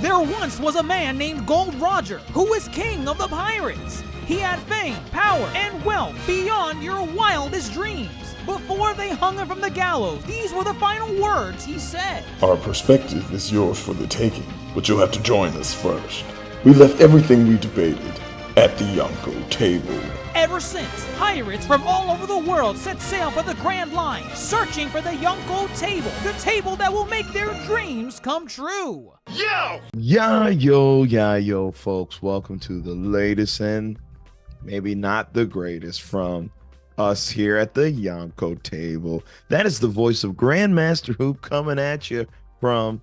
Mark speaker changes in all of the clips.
Speaker 1: There once was a man named Gold Roger who was king of the pirates. He had fame, power, and wealth beyond your wildest dreams. Before they hung him from the gallows, these were the final words he said.
Speaker 2: Our perspective is yours for the taking, but you'll have to join us first. We left everything we debated at the Yonko table.
Speaker 1: Ever since, pirates from all over the world set sail for the Grand Line, searching for the Yonko table, the table that will make their dreams come true.
Speaker 3: Yo, folks. Welcome to the latest and maybe not the greatest from us here at the Yonko table. That is the voice of Grandmaster Hoop coming at you from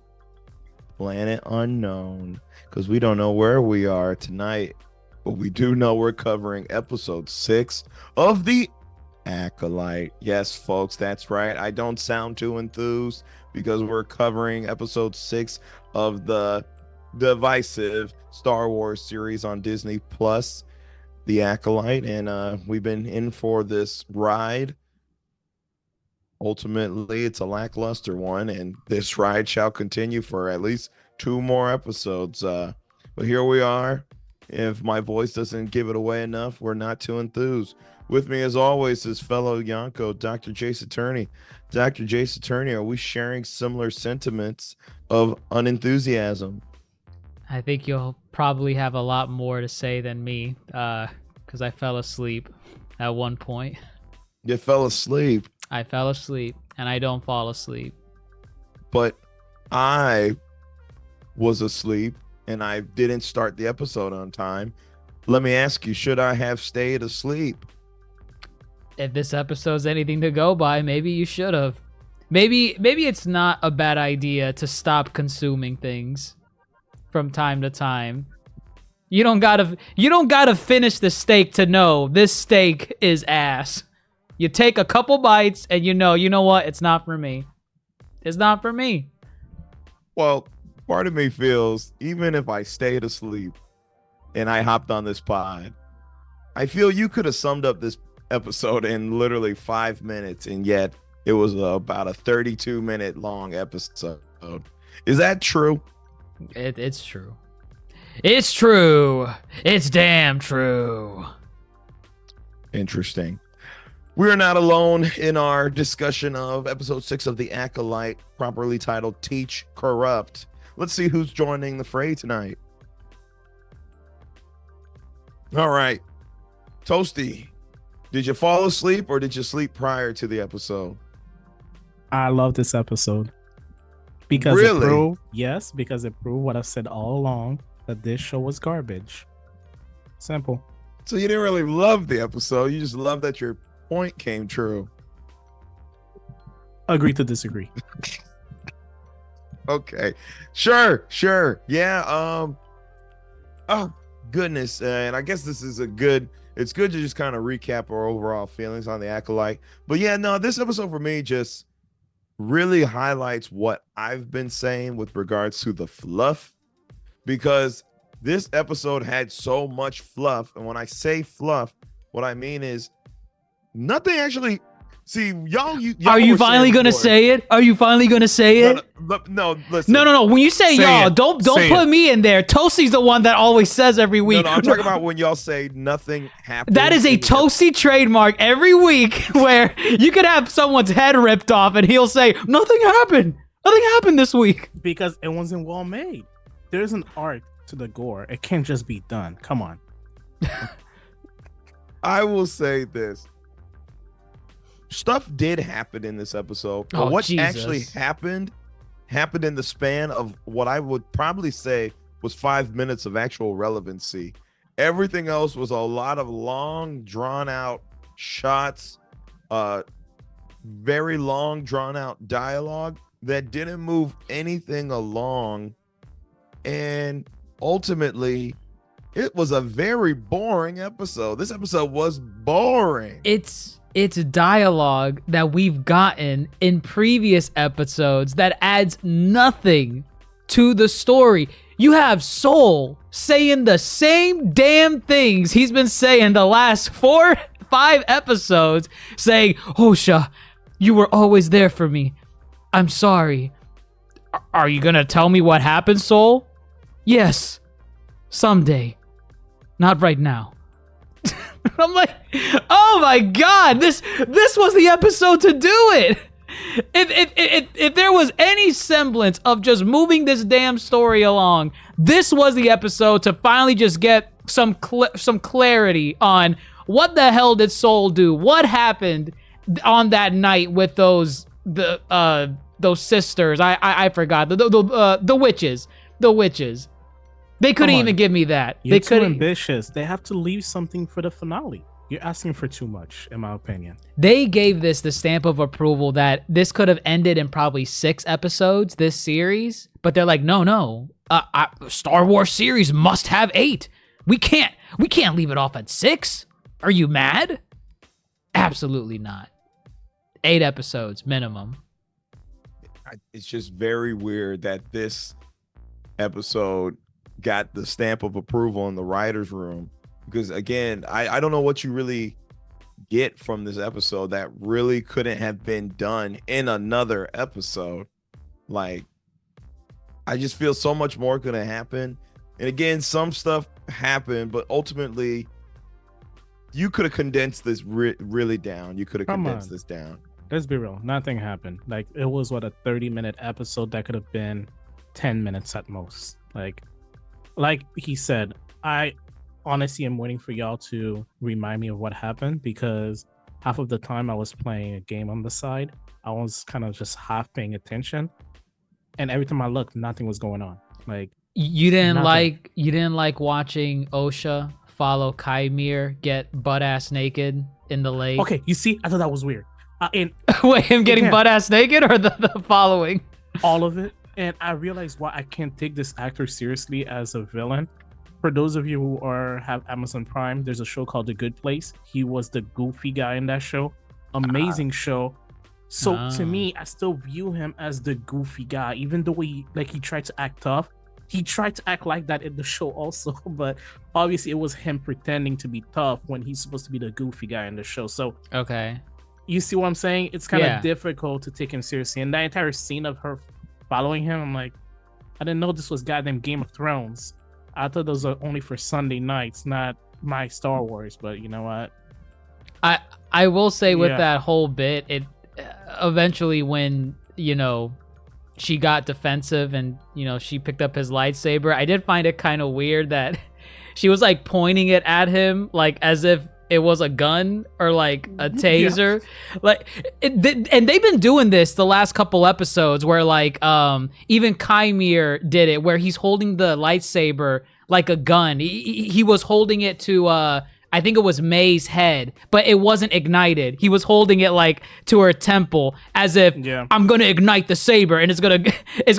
Speaker 3: Planet Unknown, because we don't know where we are tonight. But we do know we're covering episode 6 of the Acolyte. Yes, folks, that's right. I don't sound too enthused because we're covering episode 6 of the divisive Star Wars series on Disney Plus, the Acolyte. And we've been in for this ride. Ultimately, it's a lackluster one, and this ride shall continue for at least 2 more episodes. But here we are. If my voice doesn't give it away enough, we're not too enthused. With me, as always, is fellow Yonko, DrJaceAttorney. DrJaceAttorney, are we sharing similar sentiments of unenthusiasm?
Speaker 4: I think you'll probably have a lot more to say than me, because I fell asleep at one point.
Speaker 3: You fell asleep.
Speaker 4: I fell asleep, and I don't fall asleep.
Speaker 3: But I was asleep, and I didn't start the episode on time. Let me ask you, should I have stayed asleep?
Speaker 4: If this episode's anything to go by, maybe you should have. Maybe it's not a bad idea to stop consuming things from time to time. You don't gotta finish the steak to know this steak is ass. You take a couple bites and you know what? It's not for me. It's not for me.
Speaker 3: Well, part of me feels, even if I stayed asleep and I hopped on this pod, I feel you could have summed up this episode in literally 5 minutes, and yet it was about a 32-minute long episode. Is that true?
Speaker 4: It's true. It's true. It's damn true.
Speaker 3: Interesting. We are not alone in our discussion of episode 6 of the Acolyte, properly titled Teach Corrupt. Let's see who's joining the fray tonight. All right. Toasty, did you fall asleep or did you sleep prior to the episode?
Speaker 5: I love this episode. Because
Speaker 3: really?
Speaker 5: Because it proved what I've said all along, that this show was garbage. Simple.
Speaker 3: So you didn't really love the episode. You just love that your point came true.
Speaker 5: Agree to disagree.
Speaker 3: Okay, sure. Yeah. Oh goodness, and I guess this is it's good to just kind of recap our overall feelings on the Acolyte. But yeah, no, this episode for me just really highlights what I've been saying with regards to the fluff, because this episode had so much fluff. And when I say fluff, what I mean is nothing actually. See, y'all
Speaker 4: are you finally gonna say it? Are you finally gonna say it?
Speaker 3: No, listen.
Speaker 4: No. When you say y'all, don't put me in there. Toasty's the one that always says every week.
Speaker 3: No, I'm talking about when y'all say nothing happened.
Speaker 4: That is a Toasty trademark every week, where you could have someone's head ripped off and he'll say, nothing happened. Nothing happened this week.
Speaker 5: Because it wasn't well made. There's an art to the gore. It can't just be done. Come on.
Speaker 3: I will say this. Stuff did happen in this episode, but what
Speaker 4: Jesus.
Speaker 3: actually happened in the span of what I would probably say was 5 minutes of actual relevancy. Everything else was a lot of long, drawn out shots, very long, drawn out dialogue that didn't move anything along, and ultimately it was a very boring episode. This episode was boring.
Speaker 4: It's dialogue that we've gotten in previous episodes that adds nothing to the story. You have Soul saying the same damn things he's been saying the last 4-5 episodes, saying, Hosha, you were always there for me. I'm sorry. Are you gonna tell me what happened, Soul? Yes, someday, not right now. I'm like, oh my god, this was the episode to do it. If there was any semblance of just moving this damn story along, this was the episode to finally just get some clarity on what the hell did Soul do? What happened on that night with those sisters? I forgot the witches. The witches. They couldn't even give me that.
Speaker 5: You're too ambitious. They have to leave something for the finale. You're asking for too much, in my opinion.
Speaker 4: They gave this the stamp of approval that this could have ended in probably 6 episodes, this series. But they're like, no. Star Wars series must have 8. We can't leave it off at 6. Are you mad? Absolutely not. 8 episodes minimum.
Speaker 3: It's just very weird that this episode got the stamp of approval in the writer's room, because again, I don't know what you really get from this episode that really couldn't have been done in another episode. Like, I just feel so much more could have happened. And again, some stuff happened, but ultimately you could have condensed this really down. You could have condensed this down.
Speaker 5: Let's be real. Nothing happened. Like, it was a 30-minute episode that could have been 10 minutes at most. Like he said, I honestly am waiting for y'all to remind me of what happened, because half of the time I was playing a game on the side. I was kind of just half paying attention, and every time I looked, nothing was going on. Like,
Speaker 4: you didn't like watching Osha follow Kymir get butt ass naked in the lake.
Speaker 5: Okay, you see, I thought that was weird.
Speaker 4: Wait, him getting butt ass naked or the following?
Speaker 5: All of it. And I realized why I can't take this actor seriously as a villain. For those of you who have Amazon Prime, there's a show called The Good Place. He was the goofy guy in that show. Amazing show. So to me, I still view him as the goofy guy, even though he tried to act tough. He tried to act like that in the show also, but obviously it was him pretending to be tough when he's supposed to be the goofy guy in the show. So
Speaker 4: okay,
Speaker 5: you see what I'm saying? It's kind of difficult to take him seriously. And that entire scene of her following him, I'm like, I didn't know this was goddamn Game of Thrones. I thought those are only for Sunday nights, not my Star Wars. But you know what?
Speaker 4: I will say with that whole bit, it eventually when she got defensive and she picked up his lightsaber, I did find it kind of weird that she was like pointing it at him like as if it was a gun or like a taser. And they've been doing this the last couple episodes where like even Kymir did it, where he's holding the lightsaber like a gun. He was holding it to I think it was May's head, but it wasn't ignited. He was holding it like to her temple as if I'm gonna ignite the saber and it's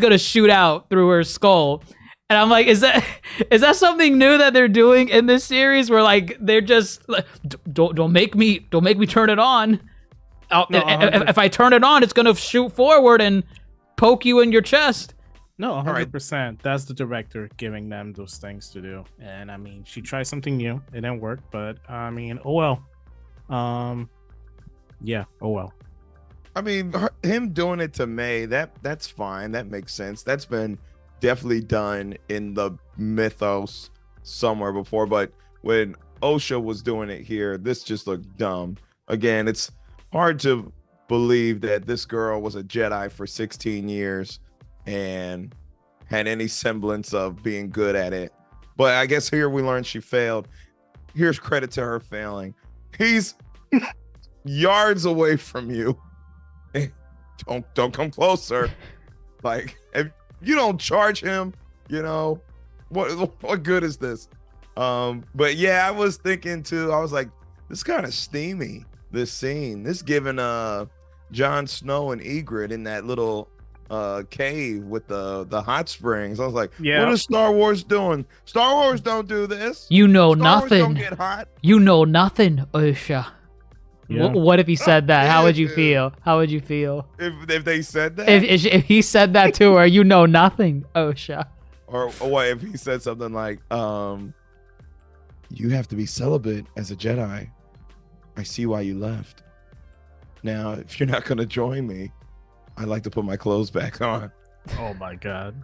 Speaker 4: gonna shoot out through her skull. And I'm like, is that something new that they're doing in this series, where like they're just like, don't make me turn it on. If I turn it on, it's gonna shoot forward and poke you in your chest.
Speaker 5: No, 100%. That's the director giving them those things to do. And I mean, she tried something new. It didn't work, but I mean, oh well. Yeah, oh well.
Speaker 3: I mean, him doing it to May, that's fine. That makes sense. That's been definitely done in the mythos somewhere before, but when Osha was doing it here, this just looked dumb. Again, it's hard to believe that this girl was a Jedi for 16 years and had any semblance of being good at it. But I guess here we learned she failed. Here's credit to her failing. He's yards away from you. Don't come closer. Like, if you don't charge him, what good is this? But yeah, I was thinking too, I was like, this is kind of steamy, this scene. This giving Jon Snow and Ygritte in that little cave with the hot springs. I was like, what is Star Wars doing? Star Wars don't do this.
Speaker 4: You know
Speaker 3: Star
Speaker 4: nothing.
Speaker 3: Wars don't get hot.
Speaker 4: You know nothing, Osha. Yeah. What if he said that? How would you feel? How would you feel
Speaker 3: if they said that?
Speaker 4: If he said that to her, you know nothing, Osha.
Speaker 3: Or what if he said something like, you have to be celibate as a Jedi. I see why you left. Now, if you're not going to join me, I'd like to put my clothes back on.
Speaker 5: Oh my God.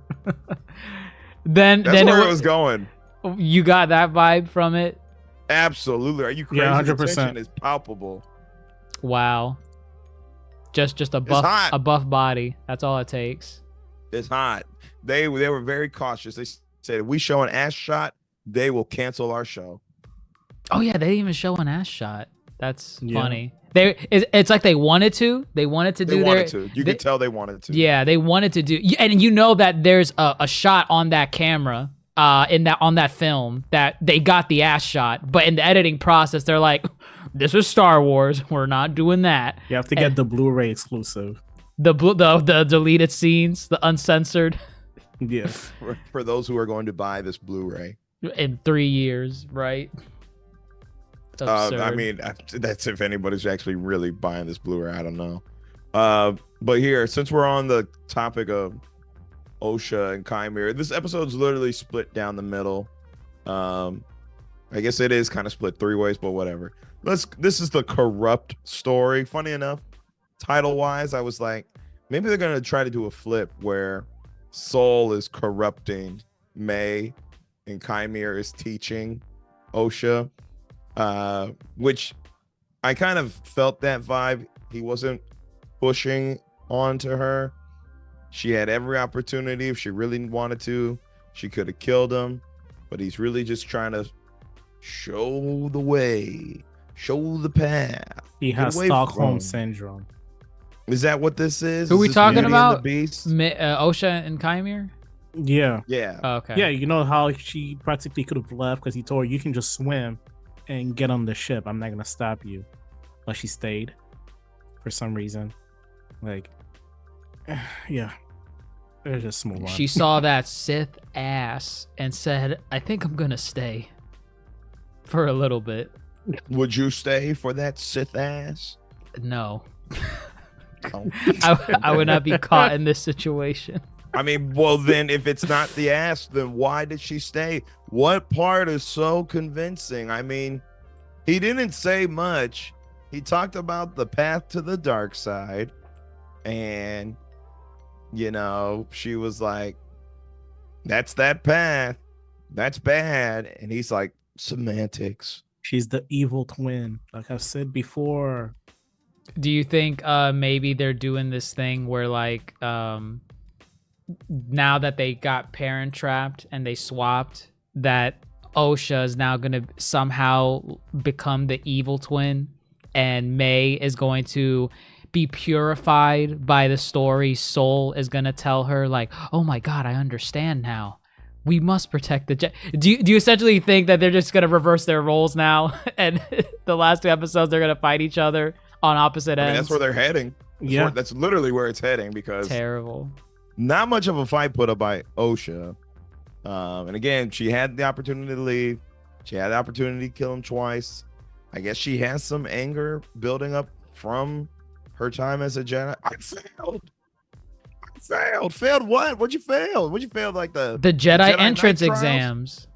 Speaker 3: That's
Speaker 4: then
Speaker 3: where it was going.
Speaker 4: You got that vibe from it.
Speaker 3: Absolutely. Are you crazy?
Speaker 5: Yeah,
Speaker 3: The
Speaker 5: 100%.
Speaker 3: tension is palpable.
Speaker 4: Wow. Just a
Speaker 3: hot.
Speaker 4: buff body. That's all it takes.
Speaker 3: It's hot. They were very cautious. They said if we show an ass shot, they will cancel our show.
Speaker 4: Oh yeah, they didn't even show an ass shot. That's
Speaker 5: Yeah.
Speaker 4: funny. It's like they wanted to. They wanted to
Speaker 3: They
Speaker 4: do
Speaker 3: wanted to. You
Speaker 4: they-
Speaker 3: could tell they wanted to.
Speaker 4: Yeah, they wanted to do, and you know that there's a shot on that camera, on that film that they got the ass shot, but in the editing process, they're like, "This is Star Wars. We're not doing that."
Speaker 5: You have to get the Blu-ray exclusive.
Speaker 4: The deleted scenes, the uncensored,
Speaker 5: Yeah.
Speaker 3: For those who are going to buy this Blu-ray.
Speaker 4: in 3 years, right? It's absurd.
Speaker 3: I mean, that's if anybody's actually really buying this Blu-ray. I don't know. But here, since we're on the topic of Osha and Chimera, this episode's literally split down the middle. I guess it is kind of split 3 ways, but whatever. This is the corrupt story. Funny enough, title-wise, I was like, maybe they're gonna try to do a flip where Soul is corrupting May and Chimera is teaching Osha. Which I kind of felt that vibe. He wasn't pushing onto her. She had every opportunity. If she really wanted to, she could have killed him, but he's really just trying to show the way, show the path.
Speaker 5: He
Speaker 3: Get
Speaker 5: has
Speaker 3: away
Speaker 5: Stockholm
Speaker 3: from-
Speaker 5: syndrome.
Speaker 3: Is that what this is?
Speaker 4: Who
Speaker 3: Is
Speaker 4: we
Speaker 3: this
Speaker 4: talking
Speaker 3: Beauty and
Speaker 4: about?
Speaker 3: the Beast?
Speaker 4: Osha and Chimera.
Speaker 5: Yeah.
Speaker 3: Yeah.
Speaker 4: Oh, okay.
Speaker 5: Yeah, you know how she practically could have left because he told her you can just swim and get on the ship. I'm not gonna stop you. But she stayed for some reason. Like, yeah. Let's just move on.
Speaker 4: She saw that Sith ass and said, "I think I'm gonna stay for a little bit."
Speaker 3: Would you stay for that Sith ass?
Speaker 4: No,
Speaker 3: Oh.
Speaker 4: I would not be caught in this situation.
Speaker 3: I mean, well, then if it's not the ass, then why did she stay? What part is so convincing? I mean, he didn't say much. He talked about the path to the dark side, and you know, she was like, "That's that path. That's bad." And he's like, "Semantics."
Speaker 5: She's the evil twin, like I've said before.
Speaker 4: Do you think maybe they're doing this thing where like now that they got Parent trapped and they swapped, that Osha is now gonna somehow become the evil twin, and May is going to be purified by the story? Soul is gonna tell her like, "Oh my God, I understand now. We must protect the Do you essentially think that they're just gonna reverse their roles now, and the last 2 episodes they're gonna fight each other on opposite
Speaker 3: I mean,
Speaker 4: ends?"
Speaker 3: that's where they're heading.
Speaker 5: Yeah.
Speaker 3: That's literally where it's heading, because
Speaker 4: Terrible.
Speaker 3: not much of a fight put up by Osha. And again, she had the opportunity to leave. She had the opportunity to kill him twice. I guess she has some anger building up from her time as a Jedi. I failed. Failed what? What'd you fail? What'd you fail? Like the
Speaker 4: Jedi
Speaker 3: Jedi
Speaker 4: entrance
Speaker 3: Knight trials?
Speaker 4: exams.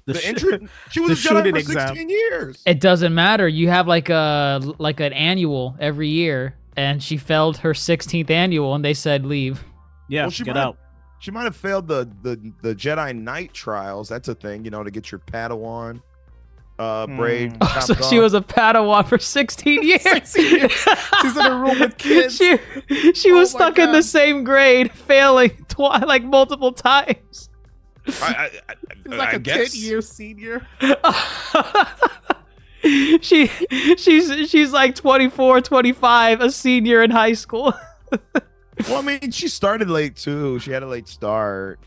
Speaker 3: the entrance? She was
Speaker 5: the
Speaker 3: a Jedi
Speaker 5: shooting
Speaker 3: for
Speaker 5: exam.
Speaker 3: 16 years.
Speaker 4: It doesn't matter. You have like an annual every year, and she failed her 16th annual, and they said leave.
Speaker 5: Yeah,
Speaker 3: Well, she
Speaker 5: get
Speaker 3: might-
Speaker 5: out.
Speaker 3: She might have failed the Jedi Knight trials. That's a thing, you know, to get your Padawan braid.
Speaker 5: Hmm.
Speaker 3: chopped
Speaker 4: So she
Speaker 3: off.
Speaker 4: was a Padawan for 16 years.
Speaker 5: 16 years. She's in a room with kids.
Speaker 4: She was
Speaker 5: Oh my
Speaker 4: stuck in the
Speaker 5: God.
Speaker 4: same grade, failing like multiple times.
Speaker 5: She's like a
Speaker 3: guess.
Speaker 5: 10-year senior.
Speaker 4: She's like 24, 25, a senior in high school.
Speaker 3: Well, I mean, she started late too. She had a late start.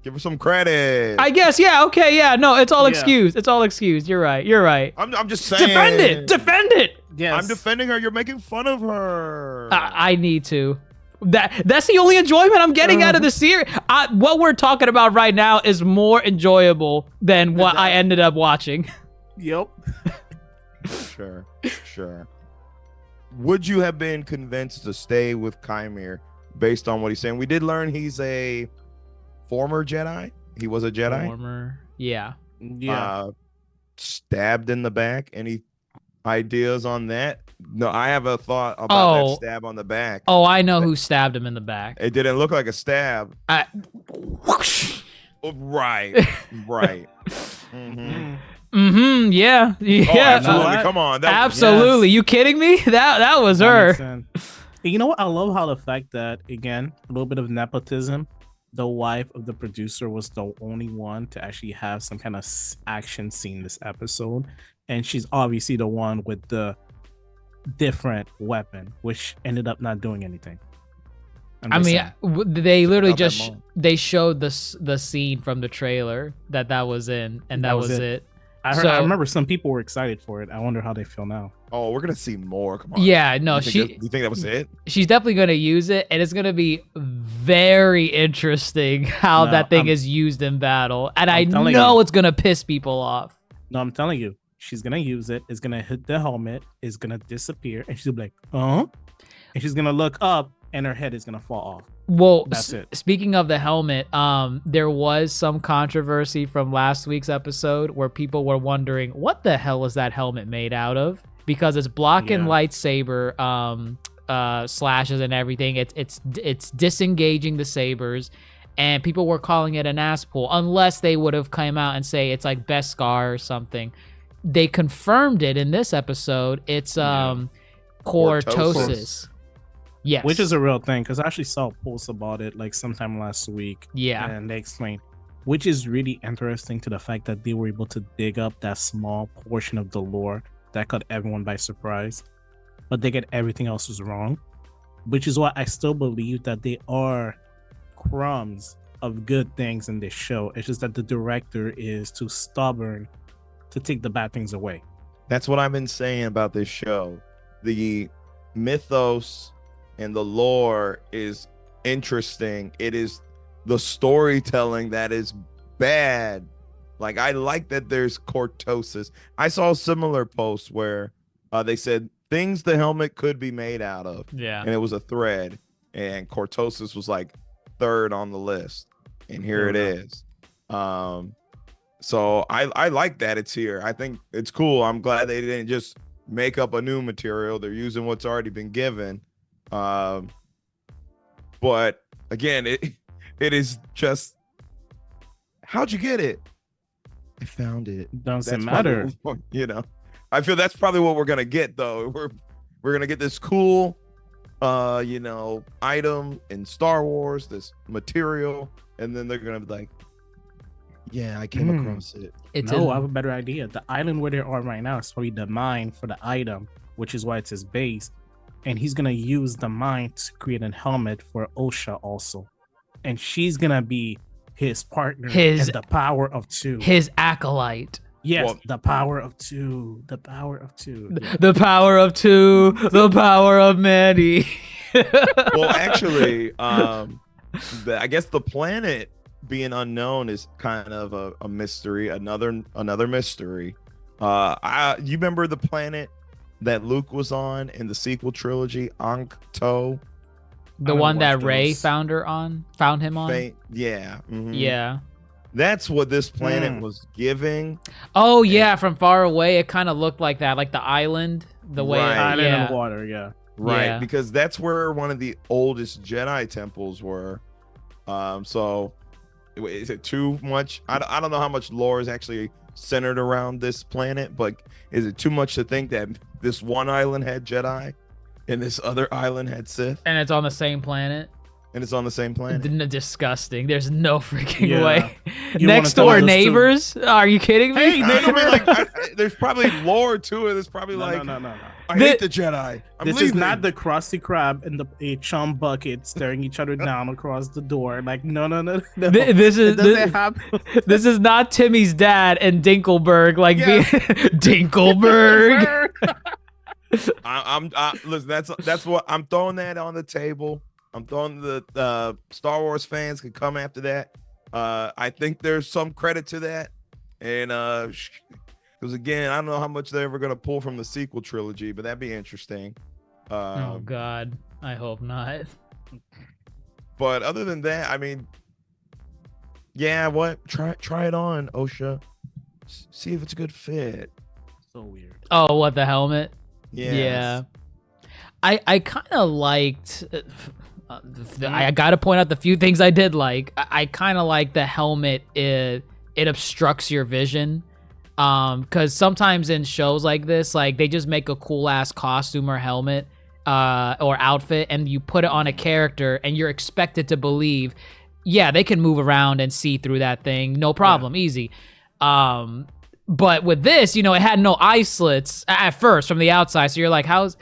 Speaker 3: Give her some credit.
Speaker 4: I guess, yeah, okay, yeah. No, it's all
Speaker 5: Yeah.
Speaker 4: excused. It's all excused. You're right.
Speaker 3: I'm just saying.
Speaker 4: Defend it.
Speaker 5: Yes.
Speaker 3: I'm defending her. You're making fun of her.
Speaker 4: I need to. That's the only enjoyment I'm getting out of the series. What we're talking about right now is more enjoyable than what I ended up watching.
Speaker 5: Yep.
Speaker 3: Sure. Would you have been convinced to stay with Chimera based on what he's saying? We did learn he's a former Jedi. He was a Jedi.
Speaker 4: Former, yeah.
Speaker 5: Yeah.
Speaker 3: Stabbed in the back. Any ideas on that? No, I have a thought about that stab on the back.
Speaker 4: Oh, I know who stabbed him in the back.
Speaker 3: It didn't look like a stab.
Speaker 4: Whoosh.
Speaker 3: Right.
Speaker 4: Yeah.
Speaker 3: Oh, absolutely. Come on.
Speaker 4: Absolutely. You kidding me? That was her.
Speaker 5: And you know what? I love how the fact that, again, a little bit of nepotism. The wife of the producer was the only one to actually have some kind of action scene this episode, and she's obviously the one with the different weapon, which ended up not doing anything.
Speaker 4: I mean, they literally just they showed the scene from the trailer that was in, and that was it.
Speaker 5: I remember some people were excited for it. I wonder how they feel now.
Speaker 3: Oh, we're gonna see more. Come on.
Speaker 4: Yeah, no,
Speaker 3: you think that was it?
Speaker 4: She's definitely gonna use it, and it's gonna be very interesting how that thing is used in battle. And I know it's gonna piss people off.
Speaker 5: No, I'm telling you, she's gonna use it. It's gonna hit the helmet. It's gonna disappear, and she'll be like, and she's gonna look up, and her head is gonna fall off.
Speaker 4: Well,
Speaker 5: that's it.
Speaker 4: Speaking of the helmet, there was some controversy from last week's episode where people were wondering what the hell is that helmet made out of, because it's blocking lightsaber slashes and everything. It's disengaging the sabers, and people were calling it an ass pull, unless they would have come out and say it's like Beskar or something. They confirmed it in this episode. It's cortosis. Yes.
Speaker 5: Which is a real thing, because I actually saw a post about it like sometime last week.
Speaker 4: Yeah.
Speaker 5: And they explained, which is really interesting to the fact that they were able to dig up that small portion of the lore that caught everyone by surprise, but they get everything else was wrong, which is why I still believe that they are crumbs of good things in this show. It's just that the director is too stubborn to take the bad things away.
Speaker 3: That's what I've been saying about this show. The mythos and the lore is interesting. It is the storytelling that is bad. Like, I like that there's cortosis. I saw a similar post where they said things the helmet could be made out of.
Speaker 4: Yeah.
Speaker 3: And it was a thread. And cortosis was like third on the list. And here it is. So I like that it's here. I think it's cool. I'm glad they didn't just make up a new material. They're using what's already been given. But again, it is just, how'd you get it? I found it.
Speaker 5: Doesn't matter.
Speaker 3: You know, I feel that's probably what we're gonna get though. We're gonna get this cool item in Star Wars, this material, and then they're gonna be like, yeah, I came across it.
Speaker 5: I have a better idea. The island where they are right now is probably the mine for the item, which is why it's his base. And he's gonna use the mine to create a helmet for Osha also, and she's gonna be his partner in the power of two.
Speaker 4: His acolyte.
Speaker 5: Yes, the power of two. The power of two.
Speaker 4: The power of two. The power of many.
Speaker 3: Well, actually, I guess the planet being unknown is kind of a mystery. Another mystery. You remember the planet that Luke was on in the sequel trilogy, Ankh-To?
Speaker 4: The one that Rey found him on?
Speaker 3: Yeah. Mm-hmm.
Speaker 4: Yeah.
Speaker 3: That's what this planet was giving.
Speaker 4: Oh, yeah. From far away, it kind of looked like that. Like the island. The way.
Speaker 5: Island in the water, yeah.
Speaker 3: Right.
Speaker 4: Yeah.
Speaker 3: Because that's where one of the oldest Jedi temples were. So is it too much? I don't know how much lore is actually centered around this planet, but is it too much to think that this one island had Jedi and this other island had Sith?
Speaker 4: And it's on the same planet?
Speaker 3: And it's on the same planet?
Speaker 4: Disgusting. There's no freaking way.
Speaker 5: You
Speaker 4: Next door neighbors? Are you kidding me?
Speaker 3: Hey, there's probably lore to it. There's probably
Speaker 5: no.
Speaker 3: I hate the Jedi.
Speaker 5: This is not the Krusty Krab and a chum bucket staring each other down across the door. Like, no.
Speaker 4: This is not Timmy's dad and Dinkelberg. Like, Dinkelberg.
Speaker 3: Listen, that's what I'm throwing that on the table. I'm throwing the Star Wars fans can come after that. I think there's some credit to that, and because again, I don't know how much they're ever gonna pull from the sequel trilogy, but that'd be interesting.
Speaker 4: Oh God, I hope not.
Speaker 3: But other than that, I mean, yeah, what? Try it on, Osha. See if it's a good fit.
Speaker 5: So weird.
Speaker 4: Oh, what, the helmet?
Speaker 3: Yes.
Speaker 4: Yeah. I kind of liked. I got to point out the few things I did like. I kind of like the helmet. It obstructs your vision. Because sometimes in shows like this, like they just make a cool ass costume or helmet, or outfit, and you put it on a character, and you're expected to believe, yeah, they can move around and see through that thing, no problem, easy. But with this, you know, it had no eye slits at first from the outside, so you're like, how's...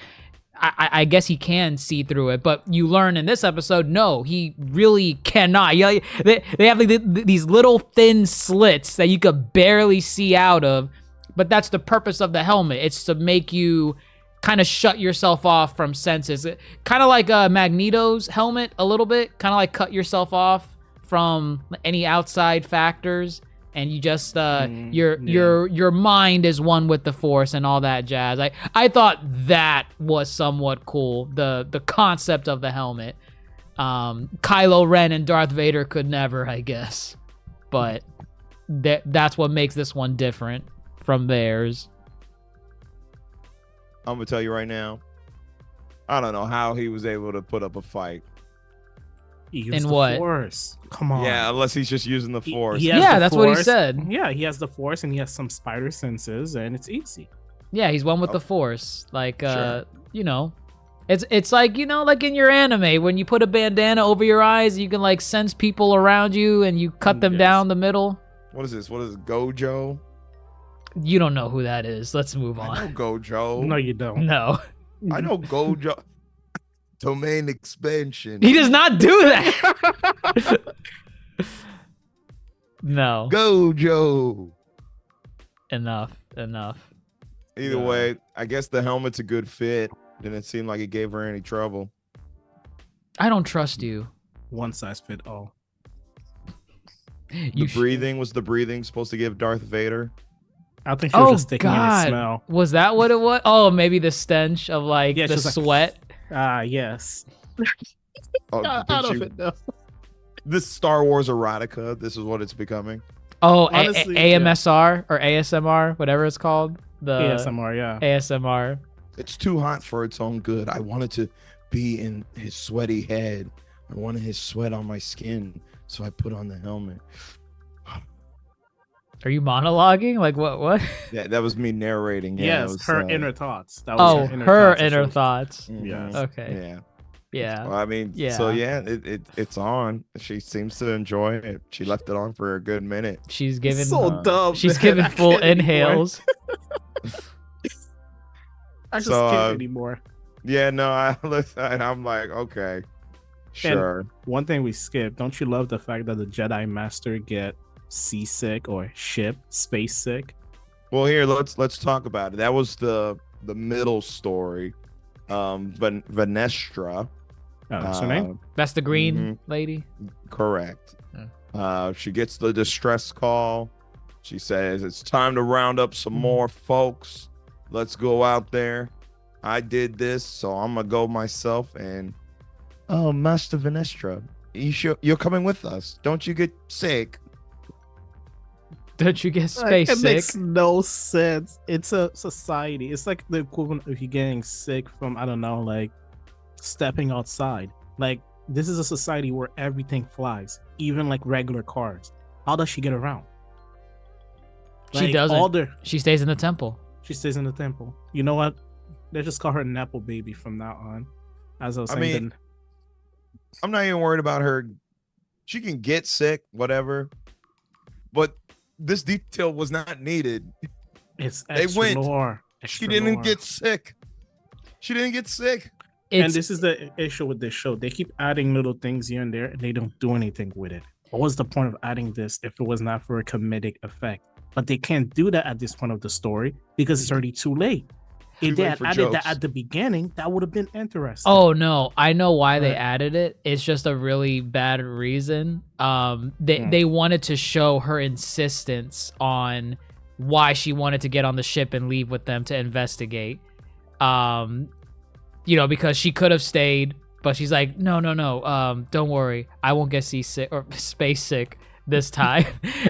Speaker 4: I guess he can see through it, but you learn in this episode, no, he really cannot. Yeah, they have like these little thin slits that you could barely see out of, but that's the purpose of the helmet. It's to make you kind of shut yourself off from senses. Kind of like Magneto's helmet a little bit, kind of like cut yourself off from any outside factors. And you just your mind is one with the Force and all that jazz. I thought that was somewhat cool. The concept of the helmet. Kylo Ren and Darth Vader could never, I guess, but that's what makes this one different from theirs.
Speaker 3: I'm gonna tell you right now, I don't know how he was able to put up a fight.
Speaker 5: He used
Speaker 4: In
Speaker 5: the
Speaker 4: what?
Speaker 5: Force. Come on.
Speaker 3: Yeah, unless he's just using the Force.
Speaker 5: He has
Speaker 4: Yeah,
Speaker 5: the
Speaker 4: that's what he
Speaker 5: Force.
Speaker 4: said.
Speaker 5: Yeah, he has the Force and he has some spider senses, and it's easy.
Speaker 4: Yeah, he's one with the Force. Like,
Speaker 3: Sure.
Speaker 4: you know, it's like, you know, like in your anime, when you put a bandana over your eyes, you can like sense people around you and you cut them
Speaker 5: Yes.
Speaker 4: down the middle.
Speaker 3: What is this? What is it? Gojo?
Speaker 4: You don't know who that is. Let's move
Speaker 3: I
Speaker 4: on.
Speaker 3: know Gojo.
Speaker 5: No, you don't.
Speaker 4: No,
Speaker 3: I know Gojo. Domain expansion.
Speaker 4: he does not do that. No.
Speaker 3: Gojo.
Speaker 4: Enough.
Speaker 3: Either way, I guess the helmet's a good fit. Didn't seem like it gave her any trouble.
Speaker 4: I don't trust you.
Speaker 5: One size fit all.
Speaker 3: The breathing, was the breathing supposed to give Darth Vader?
Speaker 5: I think she was
Speaker 4: Oh
Speaker 5: just sticking in his
Speaker 4: God!
Speaker 5: smell.
Speaker 4: Was that what it was? Oh, maybe the stench of like
Speaker 5: Yeah,
Speaker 4: the
Speaker 5: she's like-
Speaker 4: sweat.
Speaker 5: Yes.
Speaker 3: Oh,
Speaker 5: I
Speaker 3: did
Speaker 5: don't
Speaker 3: you-
Speaker 5: even know.
Speaker 3: This Star Wars erotica. This is what it's becoming.
Speaker 4: Oh,
Speaker 5: Honestly,
Speaker 4: AMSR or ASMR, whatever it's called. The
Speaker 5: ASMR, yeah.
Speaker 4: ASMR.
Speaker 3: It's too hot for its own good. I wanted to be in his sweaty head. I wanted his sweat on my skin, so I put on the helmet.
Speaker 4: Are you monologuing? Like what?
Speaker 3: Yeah, that was me narrating. Yeah,
Speaker 5: Yes,
Speaker 3: it was,
Speaker 5: her inner thoughts. That was
Speaker 4: Oh,
Speaker 5: her
Speaker 4: her
Speaker 5: thoughts.
Speaker 4: inner thoughts.
Speaker 3: mhm,
Speaker 5: Yes.
Speaker 4: Okay.
Speaker 3: Yeah.
Speaker 4: Yeah.
Speaker 3: Well, I mean,
Speaker 4: Yeah.
Speaker 3: so yeah, it's on. She seems to enjoy it. She left it on for a good minute.
Speaker 4: She's giving
Speaker 5: So dumb.
Speaker 4: she's
Speaker 5: man.
Speaker 4: giving
Speaker 5: I
Speaker 4: full
Speaker 5: can't anymore.
Speaker 4: inhales.
Speaker 5: I just
Speaker 3: So,
Speaker 5: can't anymore.
Speaker 3: Yeah, no, I'm like, okay, sure.
Speaker 5: One thing we skipped. Don't you love the fact that the Jedi Master get seasick or space sick?
Speaker 3: Well, here let's talk about it. That was the middle story. Vanestra.
Speaker 5: Oh, that's her name.
Speaker 4: That's the green
Speaker 3: Mhm.
Speaker 4: lady.
Speaker 3: Correct. She gets the distress call. She says it's time to round up some more folks. Let's go out there. I did this, so I'm gonna go myself. And oh, Master Vanestra, you're coming with us. Don't you get sick?
Speaker 4: Don't you get
Speaker 5: Like,
Speaker 4: space
Speaker 5: it
Speaker 4: sick?
Speaker 5: makes no sense. It's a society. It's like the equivalent of you getting sick from, I don't know, like stepping outside. Like, this is a society where everything flies, even like regular cars. How does she get around?
Speaker 4: She
Speaker 5: Like,
Speaker 4: doesn't.
Speaker 5: all the-
Speaker 4: She stays in the temple.
Speaker 5: She stays in the temple. You know what? Let's just call her Nepo Baby from now on. As I was
Speaker 3: I
Speaker 5: saying,
Speaker 3: mean, I'm not even worried about her. She can get sick, whatever. But this detail was not needed.
Speaker 5: it's
Speaker 3: they
Speaker 5: extra
Speaker 3: went.
Speaker 5: lore.
Speaker 3: She
Speaker 5: extra
Speaker 3: didn't
Speaker 5: lore.
Speaker 3: get sick. She didn't get sick.
Speaker 5: And this is the issue with this show. They keep adding little things here and there, and they don't do anything with it. What was the point of adding this if it was not for a comedic effect? But they can't do that at this point of the story because it's already too late.
Speaker 3: Too
Speaker 5: If they
Speaker 3: late
Speaker 5: had
Speaker 3: for
Speaker 5: added that
Speaker 3: jokes.
Speaker 5: at the beginning, that would have been interesting.
Speaker 4: Oh no, I know why they
Speaker 5: Right.
Speaker 4: added it. It's just a really bad reason. They wanted to show her insistence on why she wanted to get on the ship and leave with them to investigate. You know, because she could have stayed, but she's like, no. Don't worry, I won't get seasick or space sick this time.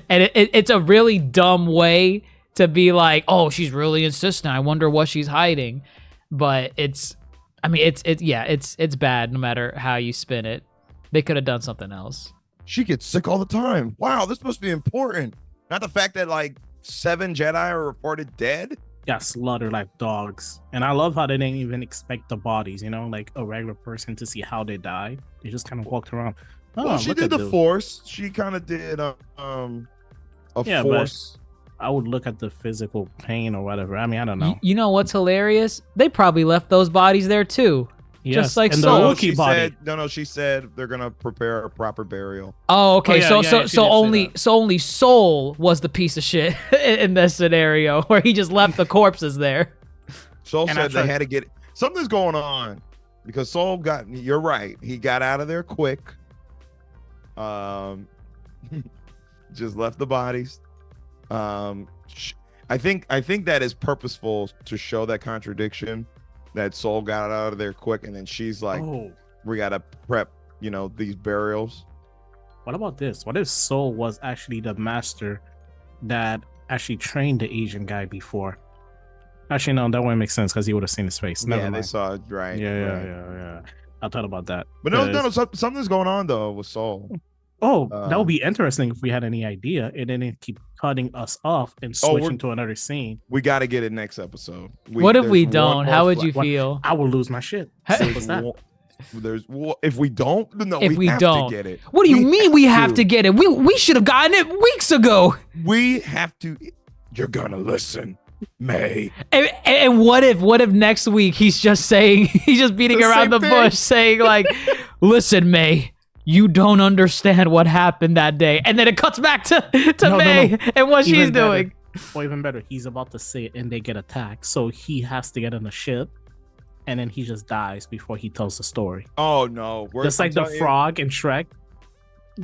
Speaker 4: And it's a really dumb way to be like, oh, she's really insistent. I wonder what she's hiding. But it's bad no matter how you spin it. They could have done something else.
Speaker 3: She gets sick all the time. Wow, this must be important. Not the fact that like 7 Jedi are reported dead.
Speaker 5: Got slaughtered like dogs. And I love how they didn't even expect the bodies, like a regular person to see how they died. They just kind of walked around. Oh,
Speaker 3: Well, she
Speaker 5: look
Speaker 3: did
Speaker 5: at
Speaker 3: the Force. She kind of did a Force.
Speaker 5: I would look at the physical pain or whatever. I mean, I don't know.
Speaker 4: You know what's hilarious? They probably left those bodies there too.
Speaker 5: Yes,
Speaker 4: Just like
Speaker 5: and the
Speaker 4: Soul.
Speaker 5: Wookiee body.
Speaker 3: She said they're gonna prepare a proper burial.
Speaker 4: Oh, okay.
Speaker 5: Oh, yeah, she did say
Speaker 4: only
Speaker 5: that.
Speaker 4: so only Soul was the piece of shit in this scenario where he just left the corpses there.
Speaker 3: Soul
Speaker 5: And I
Speaker 3: said they
Speaker 5: tried-
Speaker 3: had to get something's going on because Soul got. You're right. He got out of there quick. Just left the bodies. I think that is purposeful to show that contradiction. That Soul got out of there quick, and then she's like,
Speaker 5: Oh,
Speaker 3: "We gotta prep, these burials."
Speaker 5: what about this? What if Soul was actually the master that actually trained the Asian guy before? Actually, no, that wouldn't make sense because he would have seen his face. Never
Speaker 3: Yeah,
Speaker 5: mind.
Speaker 3: they saw it right.
Speaker 5: Yeah,
Speaker 3: right.
Speaker 5: yeah. I thought about that.
Speaker 3: But no,
Speaker 5: 'Cause-
Speaker 3: something's going on though with Soul.
Speaker 5: Oh, that would be interesting if we had any idea and then it keep cutting us off and switching to another scene.
Speaker 3: We got to get it next episode.
Speaker 4: What if
Speaker 3: there's
Speaker 4: we
Speaker 3: one
Speaker 4: don't?
Speaker 3: more
Speaker 4: How would you
Speaker 3: flag.
Speaker 4: feel?
Speaker 5: I will lose my shit. Simple as that.
Speaker 3: If we don't, no,
Speaker 4: If we
Speaker 3: have
Speaker 4: don't.
Speaker 3: to get it.
Speaker 4: What do you mean we have to get it? We should have gotten it weeks ago.
Speaker 3: We have to. You're gonna listen, May.
Speaker 4: And what if next week he's just beating
Speaker 5: The
Speaker 4: around
Speaker 5: same
Speaker 4: the
Speaker 5: thing.
Speaker 4: bush saying like, listen, May, you don't understand what happened that day. And then it cuts back to
Speaker 5: No,
Speaker 4: May and what
Speaker 5: Even
Speaker 4: she's
Speaker 5: better.
Speaker 4: doing.
Speaker 5: Or even better, he's about to say it and they get attacked. So he has to get on the ship and then he just dies before he tells the story.
Speaker 3: Oh no,
Speaker 5: Just like the frog in Shrek.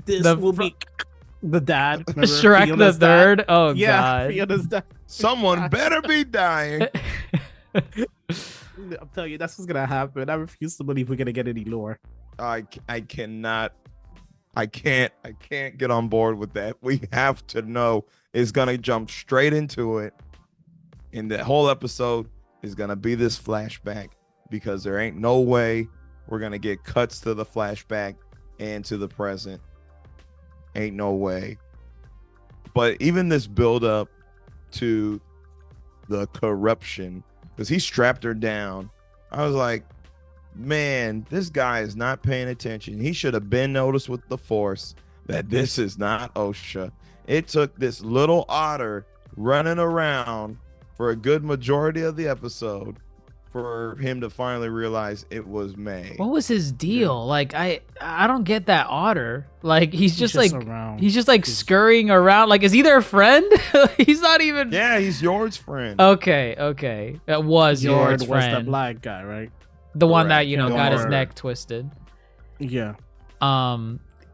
Speaker 5: This
Speaker 4: The
Speaker 5: will be the dad. Remember
Speaker 4: Shrek the
Speaker 5: Fiona's dad?
Speaker 4: third. Oh
Speaker 5: Yeah,
Speaker 4: god.
Speaker 5: Fiona's dad.
Speaker 3: Someone better be dying.
Speaker 5: I'm telling you, that's what's gonna happen. I refuse to believe we're gonna get any lore.
Speaker 3: I cannot. I can't get on board with that. We have to know. It's gonna jump straight into it, and the whole episode is gonna be this flashback because there ain't no way we're gonna get cuts to the flashback and to the present. Ain't no way. But even this build up to the corruption, because he strapped her down, I was like, man, this guy is not paying attention. He should have been noticed with the Force that this is not OSHA. It took this little otter running around for a good majority of the episode for him to finally realize it was May.
Speaker 4: What was his deal? Like I don't get that otter. Like he's just like
Speaker 5: around.
Speaker 4: he's just like scurrying around. Like is he their friend? He's not even.
Speaker 3: Yeah, he's Yord's friend.
Speaker 4: Okay. It was
Speaker 5: Yord
Speaker 4: Yord's
Speaker 5: was the
Speaker 4: friend,
Speaker 5: black guy, right?
Speaker 4: the one that
Speaker 3: Correct.
Speaker 4: got his
Speaker 3: Yord.
Speaker 4: neck twisted.
Speaker 5: Yeah.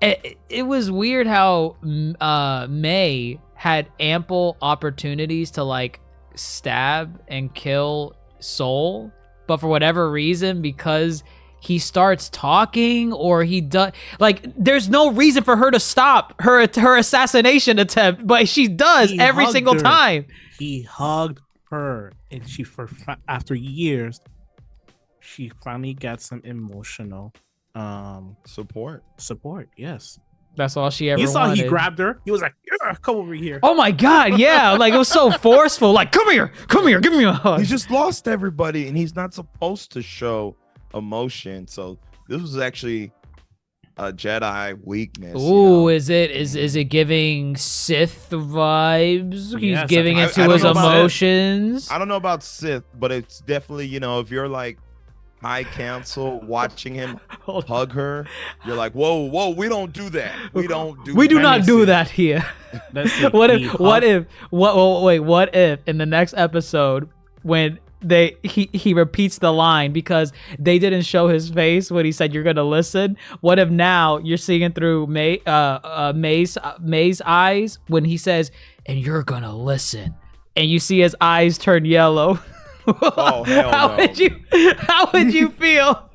Speaker 4: It was weird how May had ample opportunities to like stab and kill Soul, but for whatever reason, because he starts talking or he does like there's no reason for her to stop her assassination attempt, but she does
Speaker 5: He
Speaker 4: every
Speaker 5: hugged
Speaker 4: single
Speaker 5: her.
Speaker 4: time.
Speaker 5: He hugged her, and after years, she finally got some emotional
Speaker 3: Support.
Speaker 5: support. Yes.
Speaker 4: That's all she ever
Speaker 5: You saw
Speaker 4: wanted.
Speaker 5: he grabbed her. He was like, "Yeah, come over here."
Speaker 4: Oh my god, yeah, like it was so forceful. Like, come here, give me a hug.
Speaker 3: He just lost everybody, and he's not supposed to show emotion. So this was actually a Jedi weakness.
Speaker 4: Ooh, is it giving Sith vibes? He's
Speaker 5: Yes,
Speaker 4: giving
Speaker 3: I
Speaker 4: into
Speaker 3: don't
Speaker 4: his
Speaker 3: know about it.
Speaker 4: emotions.
Speaker 3: I don't know about Sith, but it's definitely, if you're like High Council watching him hug her, you're like, whoa, we don't do that. We don't do.
Speaker 4: We do
Speaker 3: that.
Speaker 4: not do
Speaker 5: Fantasy.
Speaker 4: that here.
Speaker 5: Let's see.
Speaker 4: What
Speaker 5: He
Speaker 4: if
Speaker 5: hugged-
Speaker 4: what if in the next episode when he repeats the line because they didn't show his face when he said you're gonna listen? What if now you're seeing through May's eyes when he says and you're gonna listen, and you see his eyes turn yellow?
Speaker 3: Oh, hell
Speaker 4: How
Speaker 3: no.
Speaker 4: would you feel?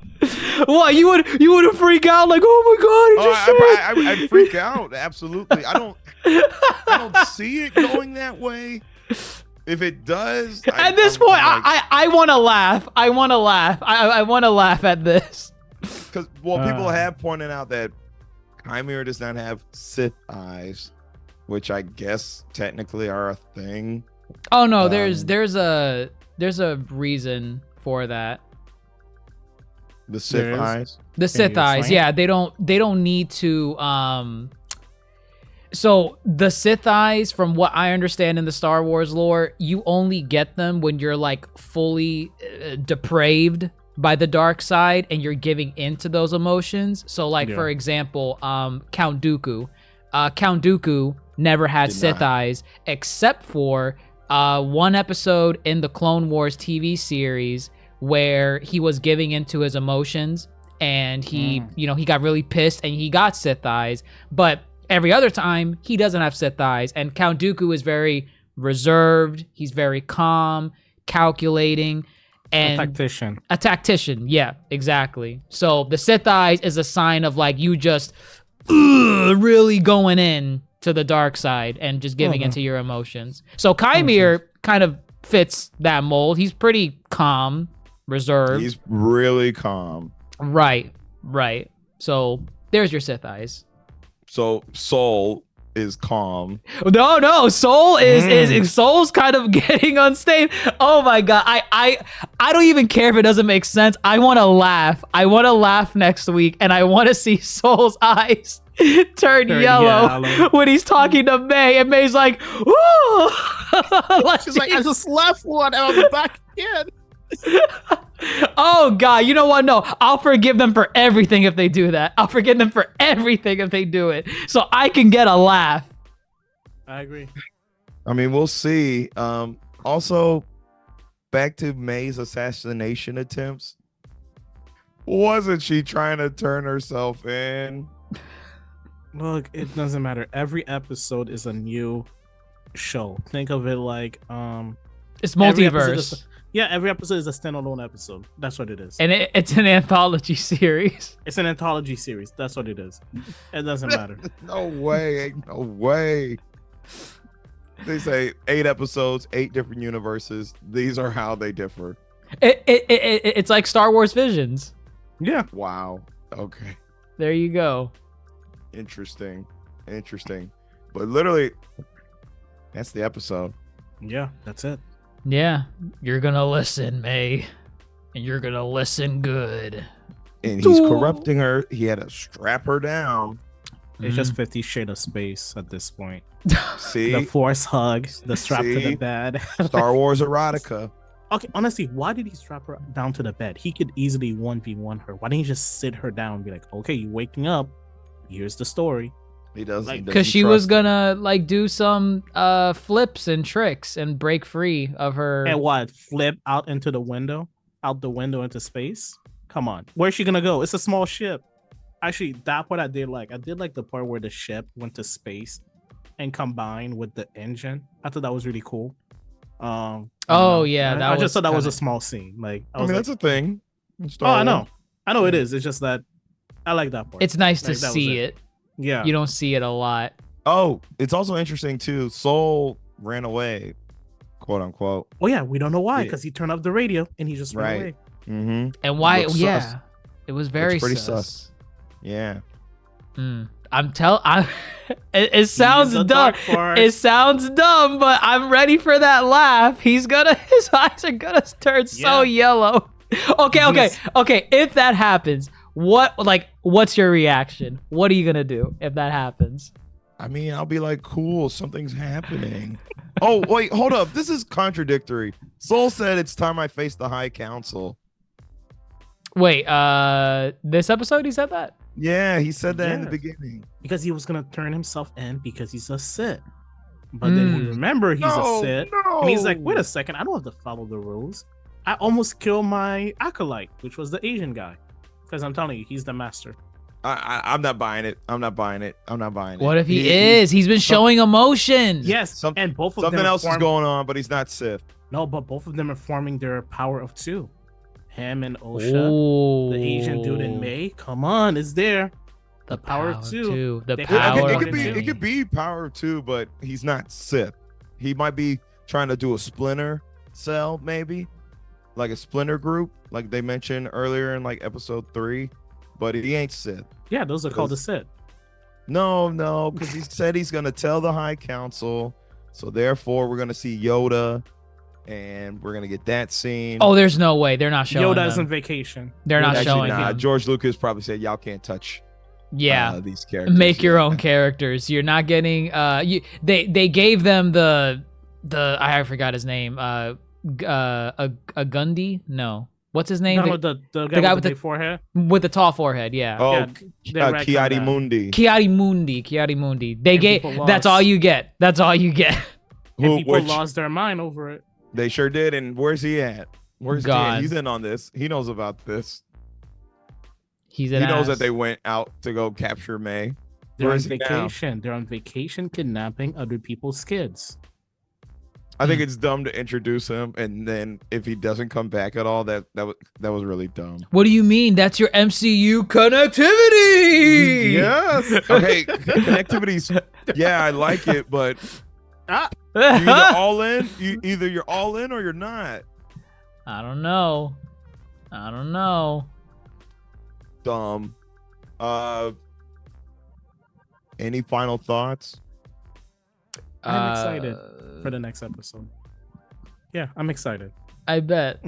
Speaker 4: What you would freak out like, oh my god, he just said.
Speaker 3: I'd freak out. Absolutely. I don't see it going that way. If it does,
Speaker 4: At this point, I want to laugh. I want to laugh. I want to laugh at this.
Speaker 3: Because people have pointed out that Chimera does not have Sith eyes, which I guess technically are a thing.
Speaker 4: Oh no, there's a reason for that.
Speaker 3: The Sith eyes.
Speaker 4: The Sith eyes, yeah, they don't need to. So the Sith eyes, from what I understand in the Star Wars lore, you only get them when you're like fully depraved by the dark side and you're giving into those emotions. So like for example, Count Dooku. Count Dooku never had Sith eyes except for one episode in the Clone Wars TV series where he was giving into his emotions and he got really pissed and he got Sith eyes. But every other time, he doesn't have Sith eyes. And Count Dooku is very reserved. He's very calm, calculating. And a tactician, yeah, exactly. So the Sith eyes is a sign of like you just really going in to the dark side and just giving into your emotions. So Chimera kind of fits that mold. He's pretty calm, reserved.
Speaker 3: He's really calm.
Speaker 4: Right. So there's your Sith eyes.
Speaker 3: So Soul is calm.
Speaker 4: No, Soul is Soul's kind of getting unstable. Oh my god, I don't even care if it doesn't make sense. I want to laugh. I want to laugh next week, and I want to see Soul's eyes turn yellow when he's talking to May, and May's like, "Ooh,"
Speaker 5: she's like, "I just left one, and I'm back again."
Speaker 4: Oh god, you know what? No, I'll forgive them for everything if they do that. I'll forgive them for everything if they do it, so I can get a laugh.
Speaker 5: I agree.
Speaker 3: I mean, we'll see. Also, back to May's assassination attempts. Wasn't she trying to turn herself in?
Speaker 5: Look, it doesn't matter. Every episode is a new show. Think of it like
Speaker 4: it's multiverse.
Speaker 5: Every episode is a standalone episode. That's what it is.
Speaker 4: And it's an anthology series.
Speaker 5: It's an anthology series. That's what it is. It doesn't matter.
Speaker 3: No way. Ain't no way. They say 8 episodes, 8 different universes. These are how they differ.
Speaker 4: It's like Star Wars Visions.
Speaker 5: Yeah.
Speaker 3: Wow. Okay.
Speaker 4: There you go.
Speaker 3: Interesting. But literally, that's the episode.
Speaker 5: Yeah, that's it.
Speaker 4: Yeah, you're gonna listen, May, and you're gonna listen good.
Speaker 3: And he's corrupting her. He had to strap her down.
Speaker 5: It's just 50 Shades of Space at this point.
Speaker 3: See?
Speaker 5: The force hug, the strap to the bed.
Speaker 3: Star Wars erotica.
Speaker 5: Okay, honestly, why did he strap her down to the bed? He could easily 1v1 her. Why didn't he just sit her down and be like, okay, you waking up. Here's the story.
Speaker 3: He doesn't.
Speaker 4: Because she was gonna like do some flips and tricks and break free of her.
Speaker 5: And what? Flip out into the window? Out the window into space? Come on. Where's she gonna go? It's a small ship. Actually, that part I did like. I did like the part where the ship went to space and combined with the engine. I thought that was really cool.
Speaker 4: Yeah,
Speaker 5: I just thought that was a small scene. Like, I mean,
Speaker 3: that's a thing.
Speaker 5: I know it is. It's just that I like that part.
Speaker 4: It's nice to see it.
Speaker 5: Yeah,
Speaker 4: you don't see it a lot.
Speaker 3: Oh, it's also interesting too. Soul ran away, quote unquote.
Speaker 5: Oh yeah, we don't know why, because he turned up the radio and he just ran away.
Speaker 3: Mm-hmm.
Speaker 4: And why? Yeah, it was very
Speaker 3: pretty
Speaker 4: sus.
Speaker 3: Yeah.
Speaker 4: It sounds dumb. It sounds dumb, but I'm ready for that laugh. His eyes are gonna turn so yellow. Okay. If that happens, what's your reaction? What are you gonna do if that happens?
Speaker 3: I mean, I'll be like, cool, something's happening. Oh, wait, hold up. This is contradictory. Soul said it's time I face the High Council.
Speaker 4: Wait, this episode he said that?
Speaker 3: Yeah, he said that in the beginning.
Speaker 5: Because he was gonna turn himself in because he's a Sith. But then he remembered he's a Sith. And he's like, wait a second, I don't have to follow the rules. I almost killed my Acolyte, which was the Asian guy. Because I'm telling you, he's the master.
Speaker 3: I'm not buying it.
Speaker 4: What if he is? He's been showing emotion.
Speaker 5: Yes, and both of them
Speaker 3: something else is going on, but he's not Sith.
Speaker 5: No, but both of them are forming their power of 2. Him and Osha, the Asian dude in May. Come on, it's there. The power of 2.
Speaker 4: The power.
Speaker 3: It could be power of 2, but he's not Sith. He might be trying to do a splinter cell, maybe like a splinter group, like they mentioned earlier in like episode 3. But he ain't Sith.
Speaker 5: Yeah, those are called the Sith.
Speaker 3: No, because he said he's gonna tell the High Council. So therefore, we're gonna see Yoda, and we're gonna get that scene.
Speaker 4: Oh, there's no way they're not showing
Speaker 5: Yoda's
Speaker 4: them.
Speaker 5: on vacation.
Speaker 4: They're not
Speaker 3: Actually,
Speaker 4: showing
Speaker 3: nah,
Speaker 4: him.
Speaker 3: George Lucas probably said y'all can't touch.
Speaker 4: Yeah,
Speaker 3: these characters.
Speaker 4: make your own characters. You're not getting. They gave them the I forgot his name. A Gundy? No. What's his name?
Speaker 5: The guy with the big forehead.
Speaker 4: With the tall forehead, yeah.
Speaker 3: Oh,
Speaker 5: yeah,
Speaker 3: Kiadi Mundi.
Speaker 4: Kiadi Mundi. They
Speaker 5: And
Speaker 4: gave.
Speaker 5: people
Speaker 4: That's
Speaker 5: lost.
Speaker 4: all you get. That's all you get.
Speaker 5: And people
Speaker 3: Which
Speaker 5: lost their mind over it.
Speaker 3: they sure did. And where's he at? Where's he
Speaker 4: Gone.
Speaker 3: at? He's in on this. He knows about this.
Speaker 4: He's
Speaker 3: He
Speaker 4: an
Speaker 3: knows
Speaker 4: ass.
Speaker 3: that they went out to go capture May.
Speaker 5: They're
Speaker 3: Where
Speaker 5: on
Speaker 3: is he now?
Speaker 5: vacation. They're on vacation kidnapping other people's kids.
Speaker 3: I think it's dumb to introduce him, and then if he doesn't come back at all, that was really dumb.
Speaker 4: What do you mean? That's your MCU connectivity.
Speaker 3: Yes. Okay. Connectivity's. Yeah, I like it, but
Speaker 5: Ah,
Speaker 3: you're either all in. Either you're all in or you're not.
Speaker 4: I don't know.
Speaker 3: Dumb. Any final thoughts?
Speaker 5: I'm excited for the next episode. Yeah, I'm excited.
Speaker 4: I bet.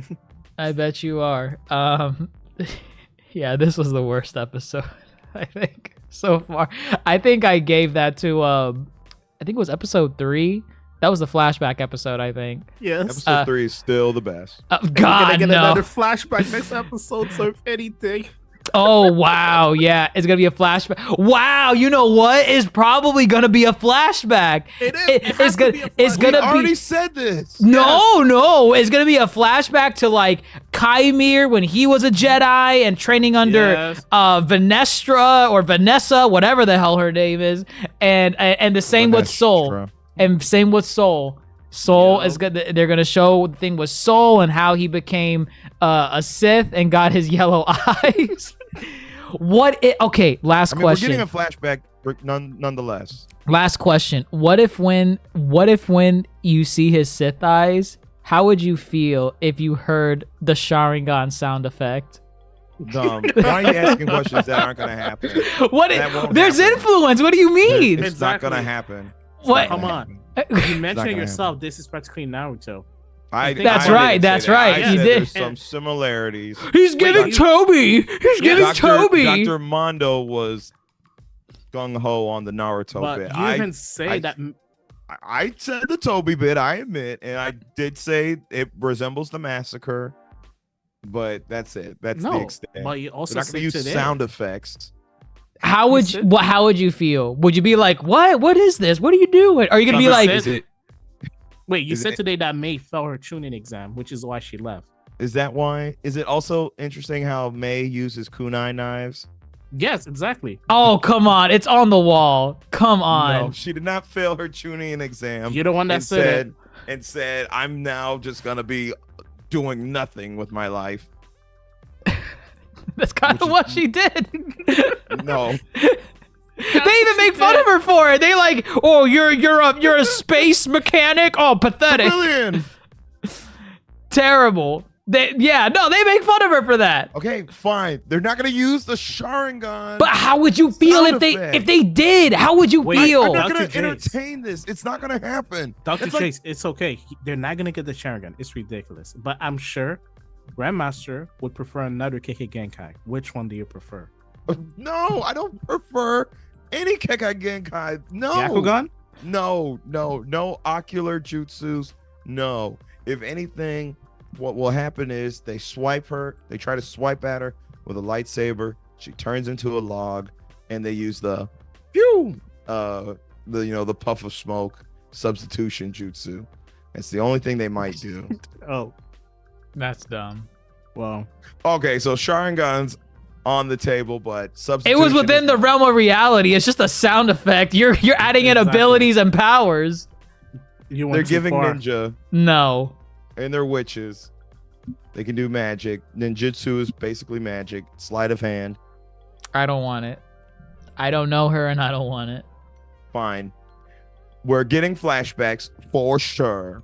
Speaker 4: I bet you are. Yeah, this was the worst episode, I think, so far. I think I gave that to I think it was episode 3. That was the flashback episode, I think.
Speaker 5: Yes.
Speaker 3: Episode 3 is still the best.
Speaker 5: We're
Speaker 4: God,
Speaker 5: gonna get
Speaker 4: no.
Speaker 5: another flashback next episode, so if anything.
Speaker 4: Oh, wow. Yeah, it's going to be a flashback. Wow, you know what? It's probably going to be a flashback.
Speaker 5: It is.
Speaker 4: It's going to
Speaker 3: We
Speaker 4: be
Speaker 3: already said this.
Speaker 4: No, it's gonna be a flashback to like Kymir when he was a Jedi and training under
Speaker 5: Yes.
Speaker 4: Venestra or Vanessa, whatever the hell her name is, and the same with Soul,
Speaker 3: Venestra.
Speaker 4: and same with Soul. Soul
Speaker 5: Yep.
Speaker 4: is good. They're gonna show the thing with Soul and how he became a Sith and got his yellow eyes. Okay, last
Speaker 3: I mean,
Speaker 4: question.
Speaker 3: we're getting a flashback, nonetheless.
Speaker 4: Last question. What if when you see his Sith eyes, how would you feel if you heard the Sharingan sound effect?
Speaker 3: Dumb. Why are you asking questions that aren't gonna happen? That won't
Speaker 4: There's
Speaker 3: happen.
Speaker 4: influence. What do you mean?
Speaker 3: It's not
Speaker 5: Exactly.
Speaker 3: gonna happen. It's
Speaker 4: What?
Speaker 3: not gonna
Speaker 5: Come on.
Speaker 3: happen.
Speaker 5: You mentioned
Speaker 3: gonna
Speaker 5: it yourself. This is practically Naruto.
Speaker 4: That's
Speaker 3: I
Speaker 4: right,
Speaker 3: didn't say
Speaker 4: that's
Speaker 3: that.
Speaker 4: right,
Speaker 3: I
Speaker 4: he
Speaker 3: said
Speaker 4: did.
Speaker 3: There's some similarities.
Speaker 4: He's giving Toby. He's giving Toby.
Speaker 3: Dr. Mondo was gung ho on the Naruto
Speaker 5: But
Speaker 3: bit.
Speaker 5: you even say that.
Speaker 3: I said the Toby bit, I admit, and I did say it resembles the massacre, but that's it. That's the
Speaker 5: No,
Speaker 3: extent.
Speaker 5: but you
Speaker 3: We're
Speaker 5: also
Speaker 3: not going to
Speaker 5: say
Speaker 3: use
Speaker 5: today.
Speaker 3: sound effects.
Speaker 4: How would you feel? Would you be like, what? What is this? What are you doing? Are you gonna be
Speaker 5: You
Speaker 4: like,
Speaker 5: said- Wait, you
Speaker 3: is
Speaker 5: said
Speaker 3: it-
Speaker 5: today that May failed her tuning exam, which is why she left.
Speaker 3: Is that why? Is it also interesting how May uses kunai knives?
Speaker 5: Yes, exactly.
Speaker 4: oh, come on, it's on the wall. Come on.
Speaker 3: No, she did not fail her tuning exam.
Speaker 5: You're the one that
Speaker 3: and
Speaker 5: said it.
Speaker 3: and said, I'm now just going to be doing nothing with my life.
Speaker 4: That's kind of what she did.
Speaker 3: No.
Speaker 4: They even make fun of her for it. They like, oh, you're a space mechanic. Oh, pathetic.
Speaker 3: Brilliant.
Speaker 4: Terrible. They make fun of her for that.
Speaker 3: Okay, fine. They're not going to use the Sharingan.
Speaker 4: But how would you feel
Speaker 3: Sound
Speaker 4: if
Speaker 3: effect.
Speaker 4: they did? How would you
Speaker 5: Wait,
Speaker 4: feel?
Speaker 3: I'm not
Speaker 5: Dr.
Speaker 3: going to
Speaker 5: Jace.
Speaker 3: entertain this. It's not going to happen.
Speaker 5: Dr.
Speaker 3: It's like-
Speaker 5: Chase, it's okay. They're not gonna get the Sharingan. It's ridiculous. But I'm sure Grandmaster would prefer another Kekkei Genkai. Which one do you prefer?
Speaker 3: No, I don't prefer any Kekkei Genkai. No.
Speaker 5: Yakugan?
Speaker 3: No ocular jutsus. No. If anything, what will happen is they try to swipe at her with a lightsaber. She turns into a log, and they use the the puff of smoke substitution jutsu. That's the only thing they might do.
Speaker 5: Oh,
Speaker 4: That's dumb.
Speaker 5: well.
Speaker 3: Okay, so Sharingan's on the table, but
Speaker 4: It
Speaker 3: substitution
Speaker 4: was within
Speaker 3: is
Speaker 4: the
Speaker 3: not.
Speaker 4: realm of reality. It's just a sound effect. You're adding in
Speaker 5: Exactly.
Speaker 4: abilities and powers.
Speaker 5: You went
Speaker 3: They're
Speaker 5: too
Speaker 3: giving
Speaker 5: far.
Speaker 3: ninja,
Speaker 4: No.
Speaker 3: and they're witches. They can do magic. Ninjutsu is basically magic. Sleight of hand.
Speaker 4: I don't want it. I don't know her and I don't want it.
Speaker 3: Fine. We're getting flashbacks for sure.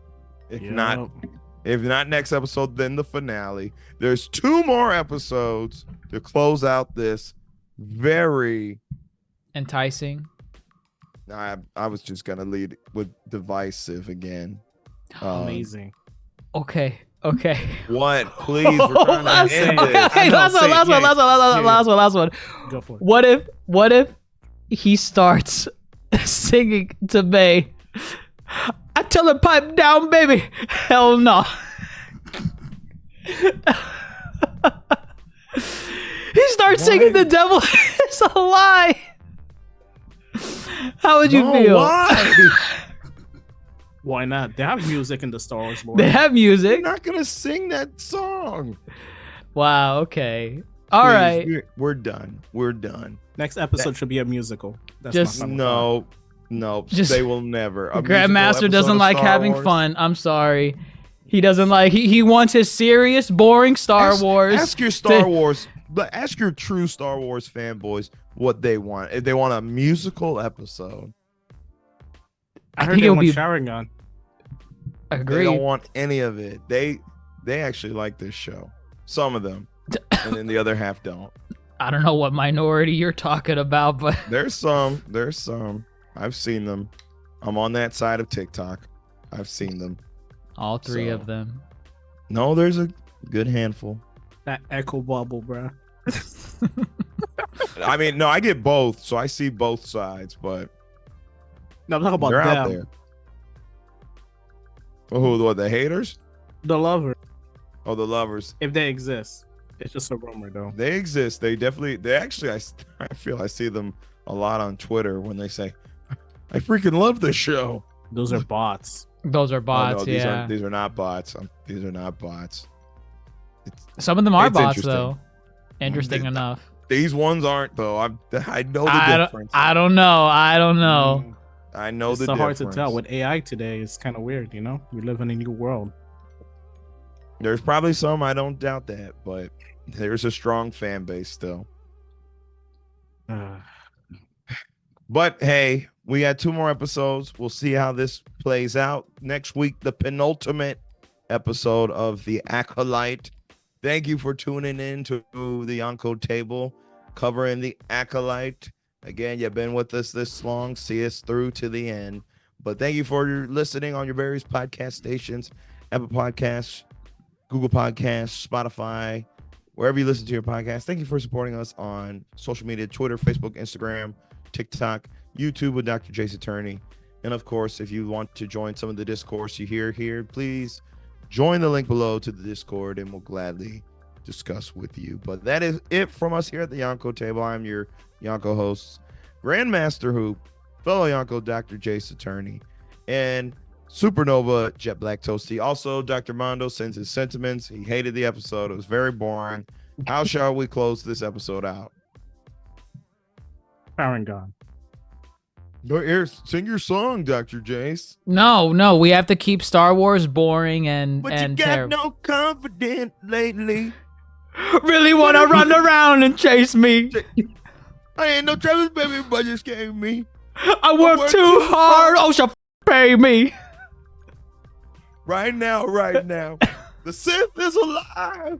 Speaker 3: If not next episode, then the finale. There's 2 more episodes to close out this very
Speaker 4: enticing.
Speaker 3: I was just gonna lead with divisive again.
Speaker 5: Amazing.
Speaker 4: Okay.
Speaker 3: What? Please, we're trying to end this.
Speaker 4: Okay, last one.
Speaker 5: Go for it.
Speaker 4: What if he starts singing to May? I tell her pipe down, baby. Hell no. He starts singing the devil is a lie. How would you feel?
Speaker 3: Why?
Speaker 5: Why not? They have music in the Star Wars lore.
Speaker 4: They have music.
Speaker 3: You're not gonna sing that song.
Speaker 4: Wow. Okay. All right.
Speaker 3: We're done. We're done.
Speaker 5: Next episode should be a musical. That's
Speaker 4: Just-
Speaker 5: my fun.
Speaker 3: No.
Speaker 4: Just-
Speaker 3: They will never. A musical
Speaker 4: Grandmaster
Speaker 3: episode
Speaker 4: doesn't
Speaker 3: of
Speaker 4: like
Speaker 3: Star
Speaker 4: having
Speaker 3: Wars?
Speaker 4: fun. I'm sorry. He doesn't like. He wants his serious, boring Star Wars.
Speaker 3: Ask your Star Wars. Ask your true Star Wars fanboys what they want. If they want a musical episode,
Speaker 5: I heard
Speaker 4: think
Speaker 5: they
Speaker 4: it'll
Speaker 5: want
Speaker 4: be-
Speaker 5: Sharingan.
Speaker 3: they
Speaker 4: Agreed.
Speaker 3: don't want any of it. They actually like this show. Some of them, and then the other half don't.
Speaker 4: I don't know what minority you're talking about, but
Speaker 3: There's some. I've seen them. I'm on that side of TikTok. I've seen them.
Speaker 4: all 3
Speaker 3: So-
Speaker 4: of them.
Speaker 3: No, there's a good handful.
Speaker 5: That echo bubble, bro.
Speaker 3: I mean, no, I get both, so I see both sides, but
Speaker 5: No, I'm talking about
Speaker 3: they're
Speaker 5: them.
Speaker 3: out there. Oh, what, the haters?
Speaker 5: The lover,
Speaker 3: Oh, the lovers.
Speaker 5: if they exist. It's just a rumor, though.
Speaker 3: They exist. They actually, I feel I see them a lot on Twitter when they say, I freaking love this show.
Speaker 5: Those are bots.
Speaker 4: Those are
Speaker 3: Oh,
Speaker 4: bots.
Speaker 3: no, these
Speaker 4: Yeah.
Speaker 3: these are not bots. These are not bots.
Speaker 4: Some of them are
Speaker 3: It's
Speaker 4: bots,
Speaker 3: interesting.
Speaker 4: though. Interesting enough.
Speaker 3: These ones aren't though. I know the
Speaker 4: I
Speaker 3: difference.
Speaker 4: don't know. I don't know.
Speaker 3: I know
Speaker 5: It's
Speaker 3: the
Speaker 5: so hard
Speaker 3: difference.
Speaker 5: to tell. With AI today, it's kind of weird, you know? We live in a new world.
Speaker 3: There's probably some, I don't doubt that, but there's a strong fan base still. But hey, we got 2 more episodes. We'll see how this plays out. Next week, the penultimate episode of The Acolyte. Thank you for tuning in to the Yonko Table, covering The Acolyte. Again, you've been with us this long. See us through to the end. But thank you for listening on your various podcast stations, Apple Podcasts, Google Podcasts, Spotify, wherever you listen to your podcast. Thank you for supporting us on social media, Twitter, Facebook, Instagram, TikTok, YouTube with DrJaceAttorney. And of course, if you want to join some of the discourse you hear here, please join the link below to the Discord and we'll gladly discuss with you. But that is it from us here at the Yonko Table. I'm your Yonko host, Grandmaster Hoop, fellow Yonko Dr. DrJaceAttorney, and Supernova Jet Black Toasty. Also, Dr. Mondo sends his sentiments. He hated the episode. It was very boring. How shall we close this episode out?
Speaker 5: Sharingan.
Speaker 3: Go here, sing your song, Dr. Jace.
Speaker 4: No. We have to keep Star Wars boring and
Speaker 3: But you got
Speaker 4: terrible.
Speaker 3: no confidence lately.
Speaker 4: Really want to run around and chase me.
Speaker 3: I ain't no Travis baby, but just gave me.
Speaker 4: I work too hard. OSHA pay me.
Speaker 3: Right now. The Sith is alive.